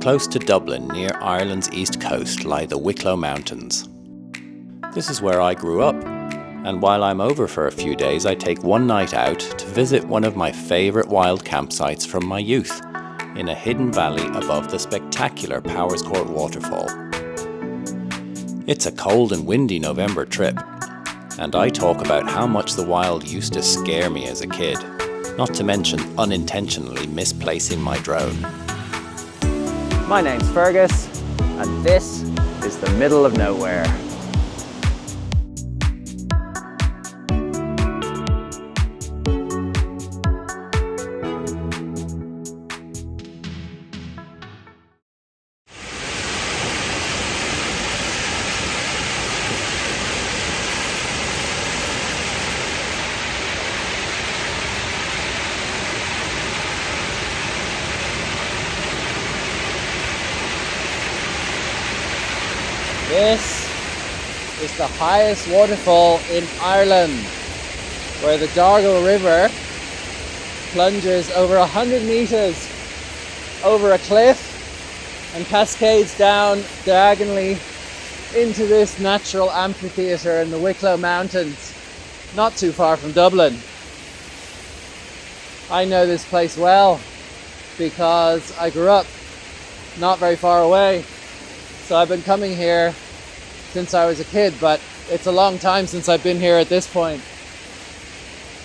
Close to Dublin, near Ireland's east coast, lie the Wicklow Mountains. This is where I grew up, and while I'm over for a few days, I take one night out to visit one of my favourite wild campsites from my youth, in a hidden valley above the spectacular Powerscourt Waterfall. It's a cold and windy November trip, and I talk about how much the wild used to scare me as a kid, not to mention unintentionally misplacing my drone. My name's Feargus, and this is the middle of nowhere. This is the highest waterfall in Ireland, where the Dargle River plunges over 100 meters over a cliff and cascades down diagonally into this natural amphitheatre in the Wicklow Mountains, not too far from Dublin. I know this place well because I grew up not very far away. So I've been coming here since I was a kid, but it's a long time since I've been here at this point.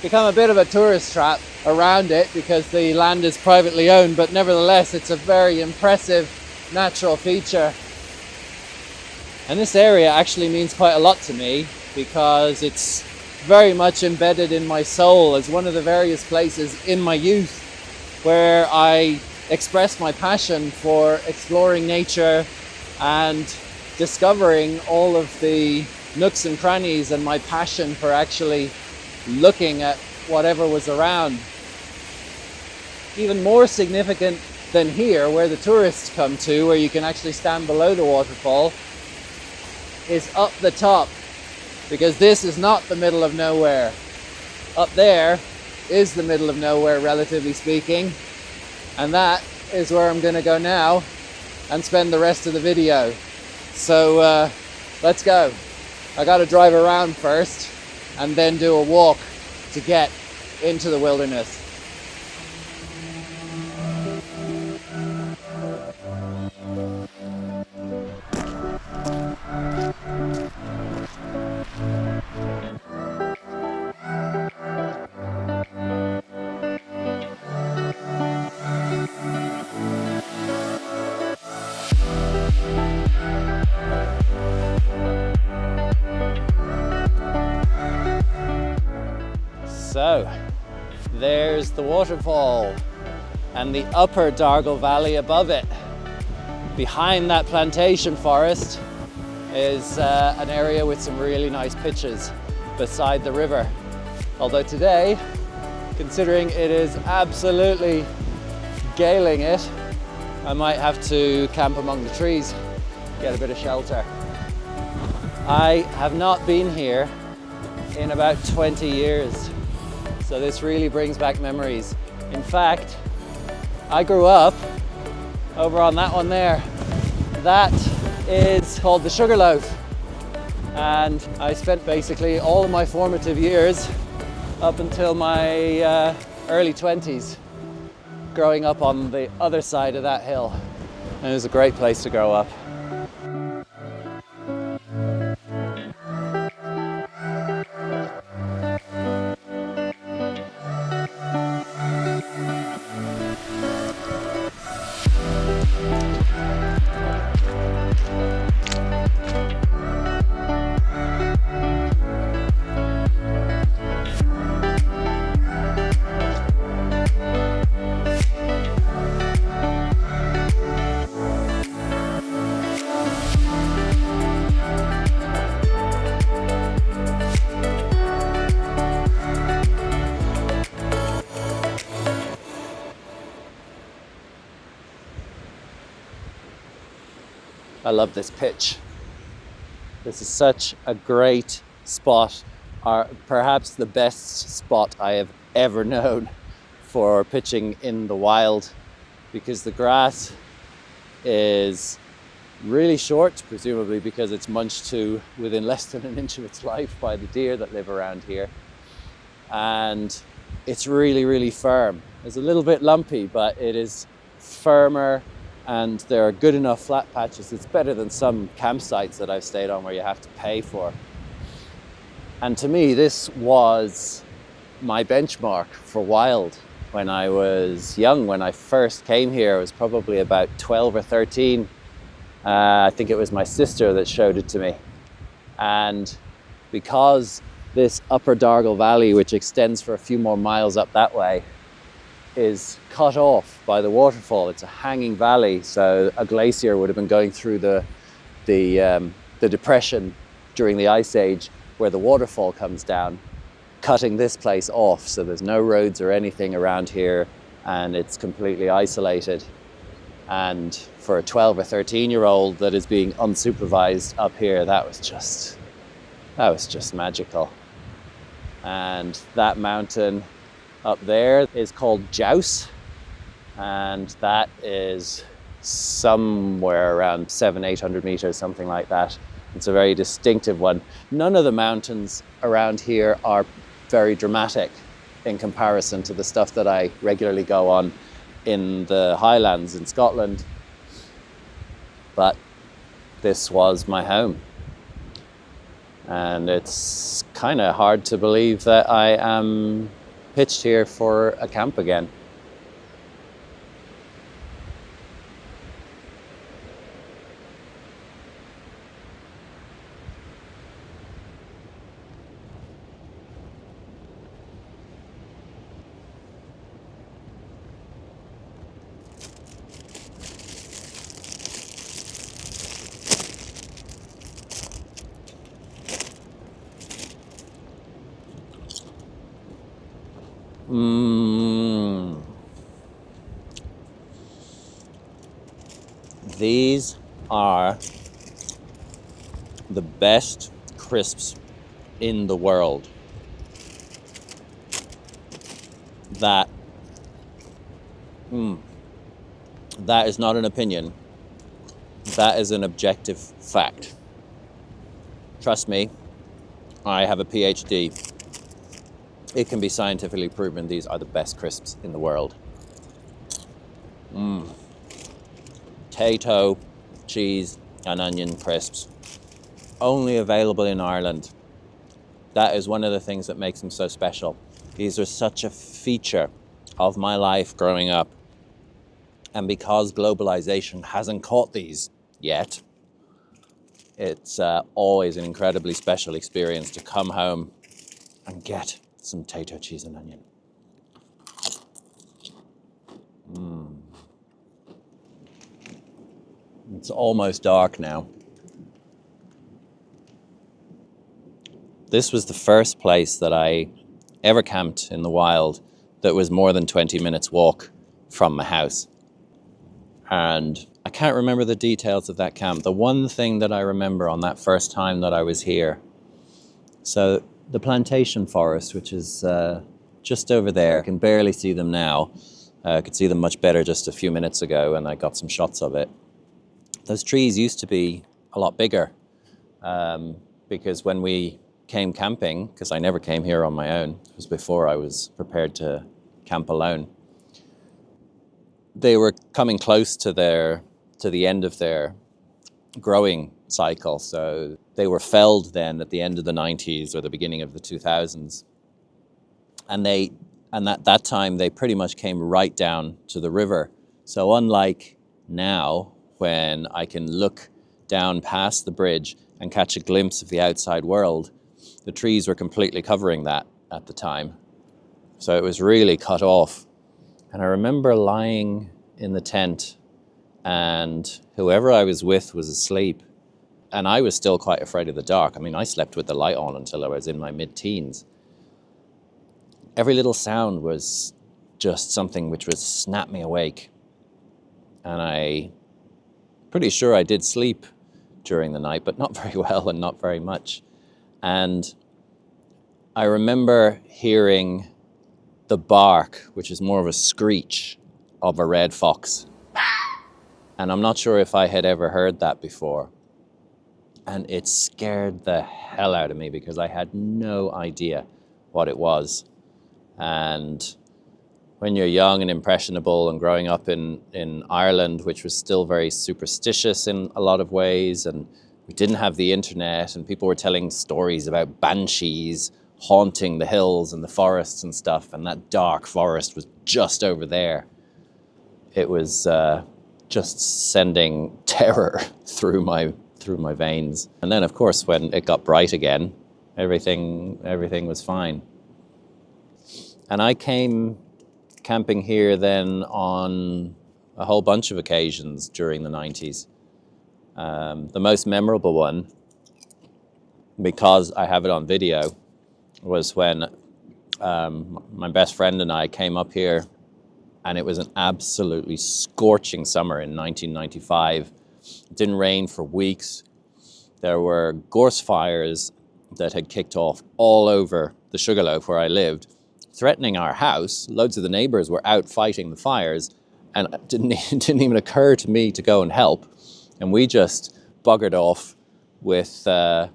Become a bit of a tourist trap around it because the land is privately owned, but nevertheless it's a very impressive natural feature. And this area actually means quite a lot to me because it's very much embedded in my soul as one of the various places in my youth where I expressed my passion for exploring nature and discovering all of the nooks and crannies, and my passion for actually looking at whatever was around. Even more significant than here, where the tourists come to, where you can actually stand below the waterfall, is up the top, because this is not the middle of nowhere. Up there is the middle of nowhere, relatively speaking, and that is where I'm going to go now and spend the rest of the video. So let's go. I got to drive around first and then do a walk to get into the wilderness. So, there's the waterfall and the upper Dargle Valley above it. Behind that plantation forest is an area with some really nice pitches beside the river. Although today, considering it is absolutely galing it, I might have to camp among the trees, get a bit of shelter. I have not been here in about 20 years. So this really brings back memories. In fact, I grew up over on that one there. That is called the Sugarloaf. And I spent basically all of my formative years up until my early 20s growing up on the other side of that hill. And it was a great place to grow up. I love this pitch. This is such a great spot, or perhaps the best spot I have ever known for pitching in the wild, because the grass is really short, presumably because it's munched to within less than an inch of its life by the deer that live around here. And it's really, really firm. It's a little bit lumpy, but it is firmer, and there are good enough flat patches. It's better than some campsites that I've stayed on where you have to pay for. And to me, this was my benchmark for wild when I was young. When I first came here, I was probably about 12 or 13. I think it was my sister that showed it to me. And because this upper Dargle Valley, which extends for a few more miles up that way, is cut off by the waterfall. It's a hanging valley, so a glacier would have been going through the depression during the Ice Age where the waterfall comes down, cutting this place off. So there's no roads or anything around here, and it's completely isolated. And for a 12 or 13-year-old that is being unsupervised up here, that was just magical. And that mountain up there is called Jouse, and that is somewhere around 700-800 meters, something like that. It's a very distinctive one. None of the mountains around here are very dramatic in comparison to the stuff that I regularly go on in the Highlands in Scotland. But this was my home. And it's kind of hard to believe that I am pitched here for a camp again. These are the best crisps in the world. That is not an opinion. That is an objective fact. Trust me, I have a PhD. It can be scientifically proven these are the best crisps in the world. Potato, cheese, and onion crisps. Only available in Ireland. That is one of the things that makes them so special. These are such a feature of my life growing up. And because globalization hasn't caught these yet, it's always an incredibly special experience to come home and get some potato, cheese, and onion. It's almost dark now. This was the first place that I ever camped in the wild that was more than 20 minutes walk from my house. And I can't remember the details of that camp. The one thing that I remember on that first time that I was here, so the plantation forest, which is just over there, I can barely see them now. I could see them much better just a few minutes ago, and I got some shots of it. Those trees used to be a lot bigger because when we came camping, because I never came here on my own, it was before I was prepared to camp alone, they were coming close to the end of their growing cycle. So they were felled then at the end of the 90s or the beginning of the 2000s. And at that time, they pretty much came right down to the river. So unlike now, when I can look down past the bridge and catch a glimpse of the outside world, the trees were completely covering that at the time. So it was really cut off. And I remember lying in the tent, and whoever I was with was asleep. And I was still quite afraid of the dark. I mean, I slept with the light on until I was in my mid-teens. Every little sound was just something which would snap me awake. And I'm pretty sure I did sleep during the night, but not very well and not very much. And I remember hearing the bark, which is more of a screech, of a red fox. And I'm not sure if I had ever heard that before. And it scared the hell out of me because I had no idea what it was. And when you're young and impressionable and growing up in Ireland, which was still very superstitious in a lot of ways, and we didn't have the internet, and people were telling stories about banshees haunting the hills and the forests and stuff, and that dark forest was just over there. It was just sending terror through my veins. And then, of course, when it got bright again, everything was fine. And I came camping here then on a whole bunch of occasions during the 90s. The most memorable one, because I have it on video, was when my best friend and I came up here, and it was an absolutely scorching summer in 1995. It didn't rain for weeks. There were gorse fires that had kicked off all over the Sugarloaf where I lived, threatening our house. Loads of the neighbours were out fighting the fires, and it didn't even occur to me to go and help. And we just buggered off without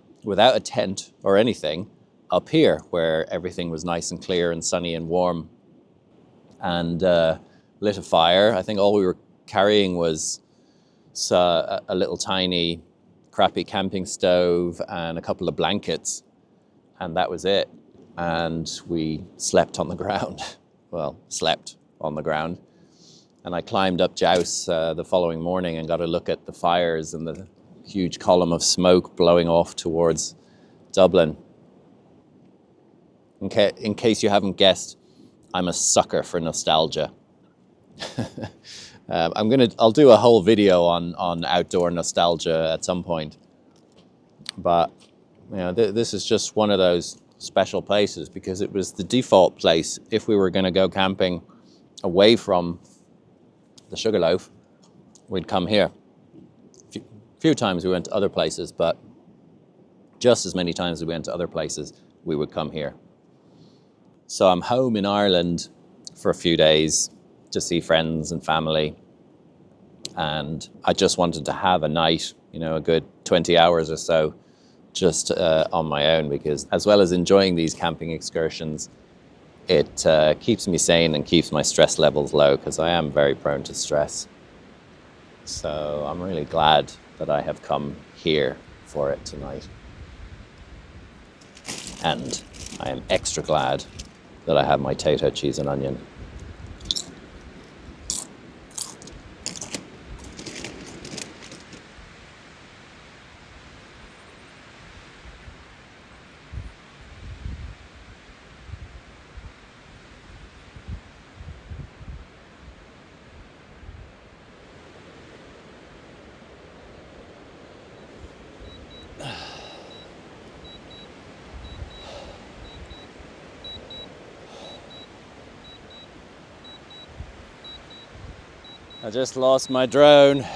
a tent or anything up here, where everything was nice and clear and sunny and warm, and lit a fire. I think all we were carrying was a little tiny crappy camping stove and a couple of blankets, and that was it. And we slept on the ground. Well, slept on the ground. And I climbed up Jouse the following morning and got a look at the fires and the huge column of smoke blowing off towards Dublin. In case you haven't guessed, I'm a sucker for nostalgia. I'll do a whole video on outdoor nostalgia at some point. But you know, this is just one of those special places because it was the default place if we were going to go camping away from the Sugarloaf. We'd come here. A few times we went to other places, but just as many times we went to other places, we would come here. So I'm home in Ireland for a few days to see friends and family, and I just wanted to have a night, a good 20 hours or so just on my own, because as well as enjoying these camping excursions, it keeps me sane and keeps my stress levels low, because I am very prone to stress. So I'm really glad that I have come here for it tonight. And I am extra glad that I have my tato, cheese and onion. I just lost my drone.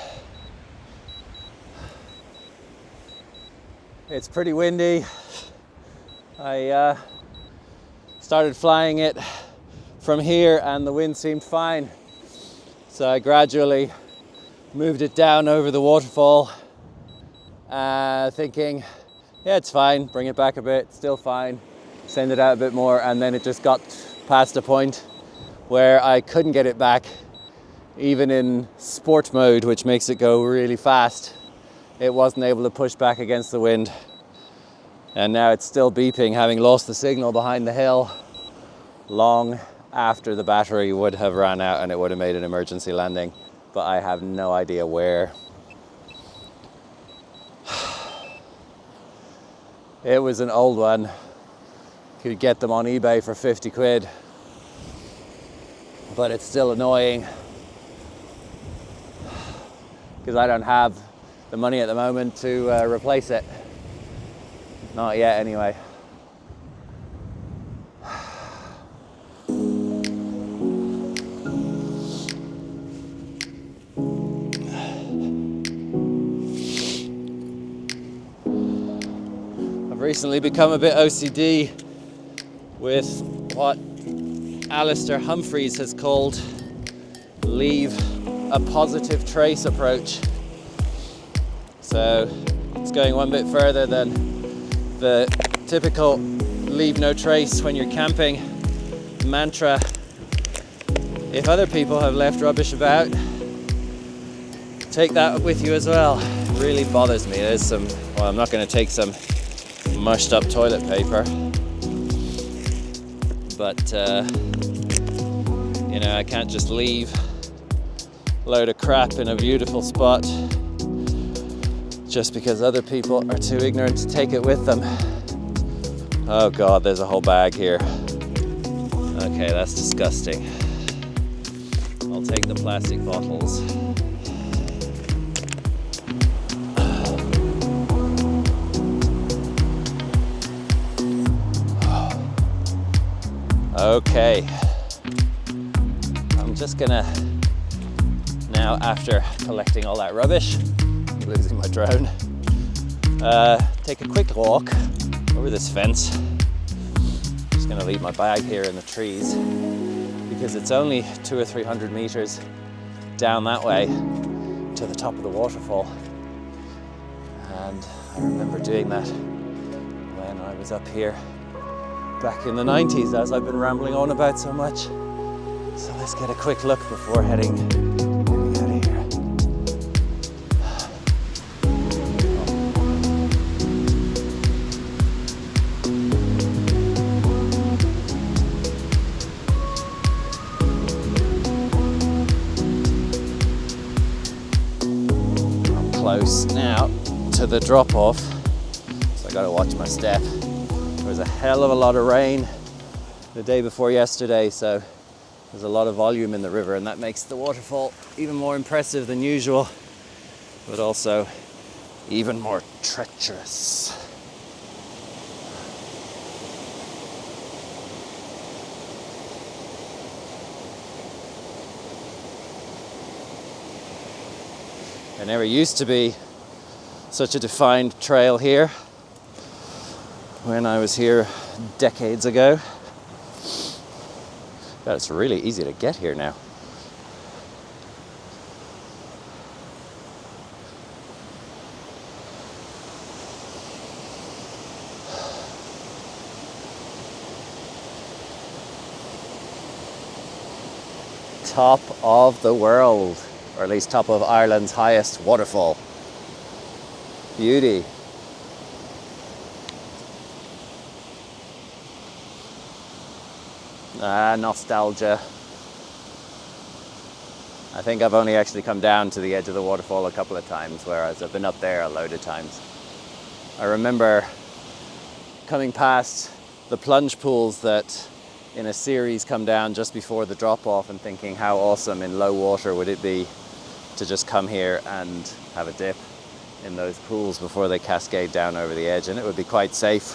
It's pretty windy. I started flying it from here and the wind seemed fine. So I gradually moved it down over the waterfall, thinking, yeah, it's fine, bring it back a bit, still fine, send it out a bit more, and then it just got past a point where I couldn't get it back. Even in sport mode, which makes it go really fast, it wasn't able to push back against the wind. And now it's still beeping, having lost the signal behind the hill long after the battery would have run out and it would have made an emergency landing. But I have no idea where. It was an old one. Could get them on eBay for 50 quid. But it's still annoying, because I don't have the money at the moment to replace it. Not yet, anyway. I've recently become a bit OCD with what Alistair Humphreys has called leave a positive trace approach. So it's going one bit further than the typical leave no trace when you're camping mantra. If other people have left rubbish about, take that with you as well. It really bothers me. There's some, well, I'm not going to take some mushed up toilet paper, but you know, I can't just leave a load of crap in a beautiful spot just because other people are too ignorant to take it with them. Oh God, there's a whole bag here. Okay, that's disgusting. I'll take the plastic bottles. Okay, I'm just gonna now, after collecting all that rubbish, losing my drone, take a quick walk over this fence. Just gonna leave my bag here in the trees because it's only 200 or 300 meters down that way to the top of the waterfall. And I remember doing that when I was up here back in the 90s, as I've been rambling on about so much. So let's get a quick look before heading out of here. I'm close now to the drop-off, so I gotta watch my step. There was a hell of a lot of rain the day before yesterday, so there's a lot of volume in the river, and that makes the waterfall even more impressive than usual, but also even more treacherous. There never used to be such a defined trail here when I was here decades ago. God, it's really easy to get here now. Top of the world, or at least top of Ireland's highest waterfall. Beauty. Nostalgia. I think I've only actually come down to the edge of the waterfall a couple of times, whereas I've been up there a load of times. I remember coming past the plunge pools that in a series come down just before the drop-off and thinking how awesome in low water would it be to just come here and have a dip in those pools before they cascade down over the edge, and it would be quite safe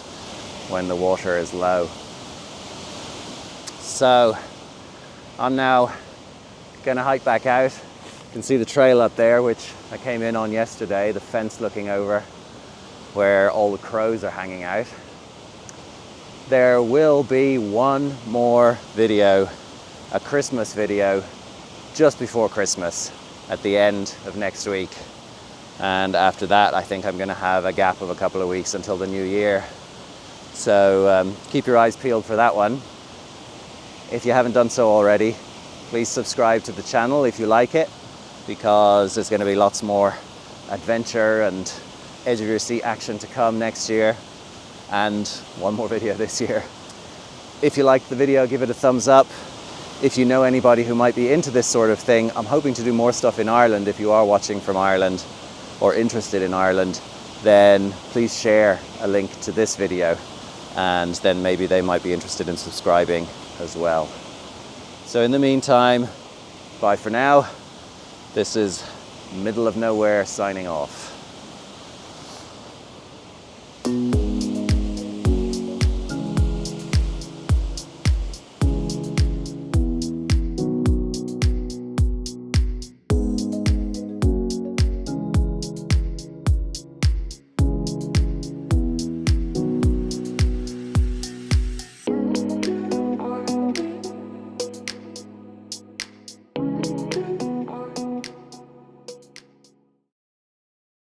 when the water is low. So I'm now gonna hike back out. You can see the trail up there, which I came in on yesterday, the fence looking over where all the crows are hanging out. There will be one more video, a Christmas video, just before Christmas at the end of next week. And after that, I think I'm gonna have a gap of a couple of weeks until the new year. So keep your eyes peeled for that one. If you haven't done so already, please subscribe to the channel if you like it, because there's going to be lots more adventure and edge of your seat action to come next year, and one more video this year. If you liked the video, give it a thumbs up. If you know anybody who might be into this sort of thing, I'm hoping to do more stuff in Ireland. If you are watching from Ireland or interested in Ireland, then please share a link to this video, and then maybe they might be interested in subscribing as well. So in the meantime, bye for now. This is Middle of Nowhere signing off.